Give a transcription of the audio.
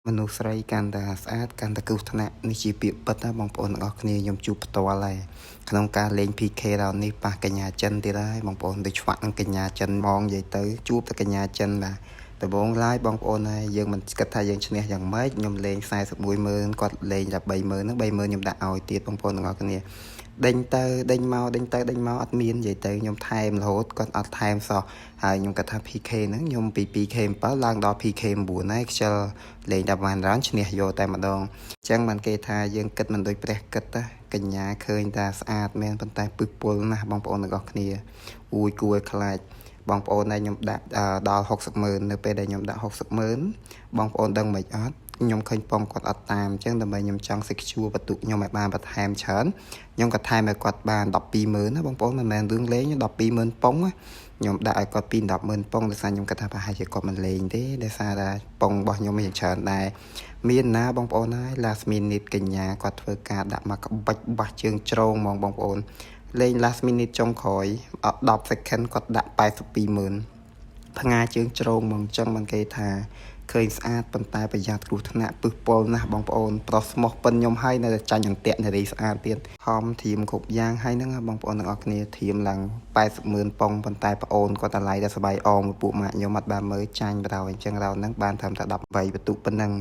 មនុស្សស្រីកាន់តែស្អាតកាន់តែគ្រោះថ្នាក់នេះជាពាក្យពិតណាបងប្អូនទាំងអស់គ្នាខ្ញុំជួបផ្ទាល់ហើយក្នុងការលេង PK រ៉ោននេះប៉ះកញ្ញាចិនទៀតហើយបងប្អូនទៅឆ្វាក់នឹងកញ្ញាចិនមកនិយាយទៅជួបតែកញ្ញាចិនបាទដំបូងឡើយបងប្អូនហើយយើងមិនគិតថាយើងឈ្នះយ៉ាងម៉េចខ្ញុំលេង410000គាត់លេងតែ30000ហ្នឹង30000ខ្ញុំដាក់ឲ្យទៀតបងប្អូនទាំងអស់គ្នាដេញទៅដេញមកអត់មាននិយាយទៅខ្ញុំថែមរហូតគាត់អត់ថែមសោះហើយខ្ញុំគិតថា PK ហ្នឹងខ្ញុំពី PK 7ឡើងដល់ PK 9ហើយខ្ជិលលេងតែបានរ៉ានឈ្នះយកតែម្ដងអញ្ចឹងបានគេថាយើងគិតមិនដូចព្រះគិតណាកញ្ញាឃើញតែស្អាតមែនប៉ុន្តែពឹសពុលណាស់បងប្អូនទាំងអស់គ្នាអួយគួរខ្លាចបងប្អូនដែលខ្ញុំដាក់ដល់60000នៅពេលដែលខ្ញុំដាក់60000បងប្អូនដឹងមិនអត់ខ្ញុំឃើញប៉ុងគាត់អត់តាមអញ្ចឹងដើម្បីខ្ញុំចង់ secure បន្ទុកខ្ញុំឲ្យបានបន្ថែមច្រើនខ្ញុំក៏ថែមឲ្យគាត់បាន120,000ណាបងប្អូនមិនមែនរឿងលេង120,000ប៉ុងណាខ្ញុំដាក់ឲ្យគាត់ពី100,000ប៉ុងដោយសារខ្ញុំគិតថាប្រហែលជាគាត់មិនលេងទេដោយសារតែប៉ុងរបស់ខ្ញុំមានច្រើនដែរមានណាបងប្អូនហើយ last minute កញ្ញាគាត់ធ្វើការដាក់មកក្បាច់បាសជើងជ្រងហ្មងបងប្អូនលេង last minute ចុងក្រោយអត់10 second គាត់ដាក់820,000ផ្ងាជើងជ្រងហ្មងអញ្ចឹងបានគេថាឃើញស្អាតប៉ុន្តែប្រយ័ត្នគ្រោះថ្នាក់ពឹសពុលណាស់បងប្អូនប្រុសស្មោះប៉ិនខ្ញុំហើយនៅតែចាញ់អន្ទាក់នារីស្អាតទៀតហំធៀមគ្រប់យ៉ាងហើយហ្នឹងបងប្អូនទាំងអស់គ្នាធៀមឡើង800,000ប៉ុងប៉ុន្តែប្អូនគាត់តែឡាយតែសบายអមពួកម៉ាក់ខ្ញុំអត់បានមើលចាញ់បដ ாய் អញ្ចឹងរោនហ្នឹងបានត្រឹមតែ18បន្ទុកប៉ុណ្ណឹង